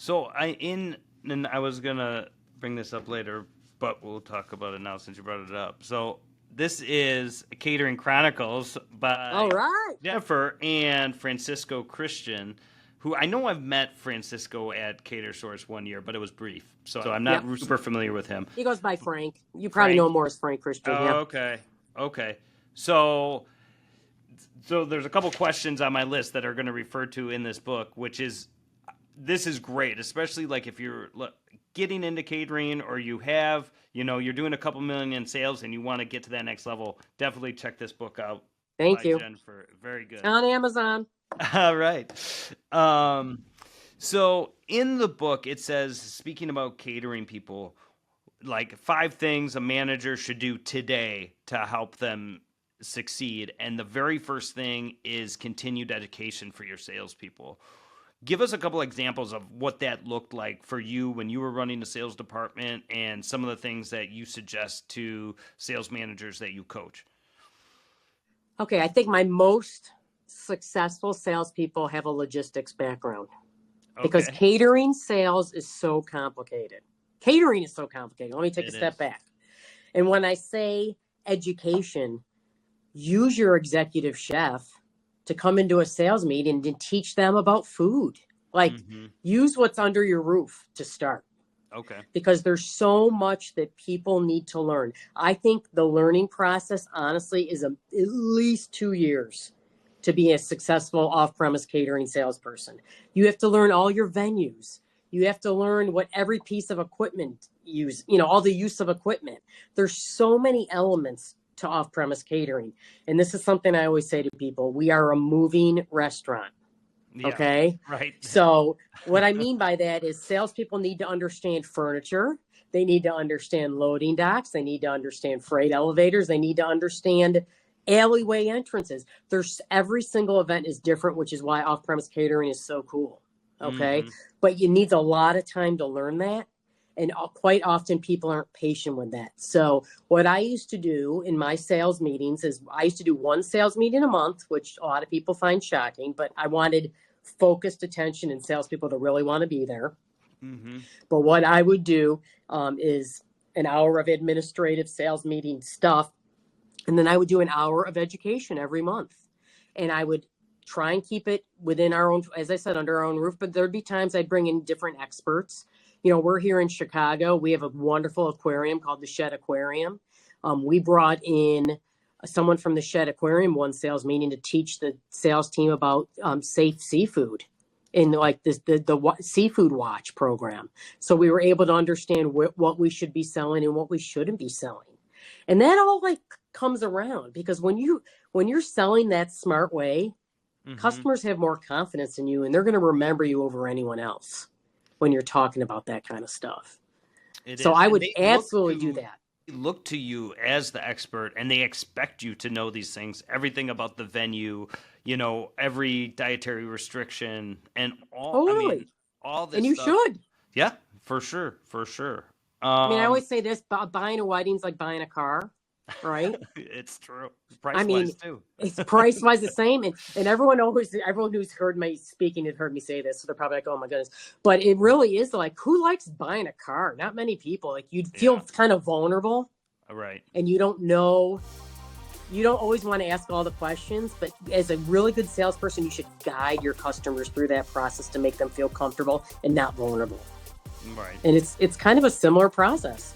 So and I was going to bring this up later, but we'll talk about it now since you brought it up. So this is Catering Chronicles by Jennifer and Francisco Christian, who I know I've met Francisco at Cater Source one year, but it was brief. So I'm not super familiar with him. He goes by Frank. You probably know him more as Frank Christian. Oh, yeah. Okay. So there's a couple questions on my list that are going to refer to in this book, which is, this is great, especially like if you're getting into catering or you have, you're doing a couple million in sales and you want to get to that next level. Definitely check this book out. Thank you, Jennifer. Very good. On Amazon. All right. So in the book, it says, speaking about catering people, like 5 things a manager should do today to help them succeed. And the very first thing is continued education for your salespeople. Give us a couple examples of what that looked like for you when you were running the sales department and some of the things that you suggest to sales managers that you coach. Okay, I think my most successful salespeople have a logistics background because catering sales is so complicated. Catering is so complicated. Let me take a step back. And when I say education, use your executive chef to come into a sales meeting and teach them about food. Use what's under your roof to start. Okay. Because there's so much that people need to learn. I think the learning process, honestly, is at least 2 years to be a successful off-premise catering salesperson. You have to learn all your venues. You have to learn what every piece of equipment all the use of equipment. There's so many elements to off-premise catering. And this is something I always say to people. We are a moving restaurant. Yeah, okay. Right. So what I mean by that is salespeople need to understand furniture. They need to understand loading docks. They need to understand freight elevators. They need to understand alleyway entrances. Every single event is different, which is why off-premise catering is so cool. Okay. Mm-hmm. But you need a lot of time to learn that. And quite often people aren't patient with that. So what I used to do in my sales meetings is I used to do 1 sales meeting a month, which a lot of people find shocking, but I wanted focused attention and salespeople to really want to be there. Mm-hmm. But what I would do is an hour of administrative sales meeting stuff. And then I would do an hour of education every month. And I would try and keep it within our own, as I said, under our own roof. But there'd be times I'd bring in different experts. We're here in Chicago. We have a wonderful aquarium called the Shed Aquarium. We brought in someone from the Shed Aquarium, 1 sales meeting, to teach the sales team about safe seafood in the Seafood Watch program. So we were able to understand what we should be selling and what we shouldn't be selling. And that all comes around because when you're selling that smart way, mm-hmm. customers have more confidence in you and they're going to remember you over anyone else when you're talking about that kind of stuff. I would absolutely do that. They look to you as the expert and they expect you to know these things, everything about the venue, every dietary restriction and all. Totally. All this and you stuff. Should. Yeah, for sure. I always say this, buying a wedding's like buying a car. Right? It's true. Price-wise, too. It's price-wise the same. And everyone who's heard me speaking has heard me say this. So they're probably like, oh my goodness. But it really is who likes buying a car? Not many people. You'd feel kind of vulnerable. Right. And you don't know. You don't always want to ask all the questions. But as a really good salesperson, you should guide your customers through that process to make them feel comfortable and not vulnerable. Right. And it's kind of a similar process.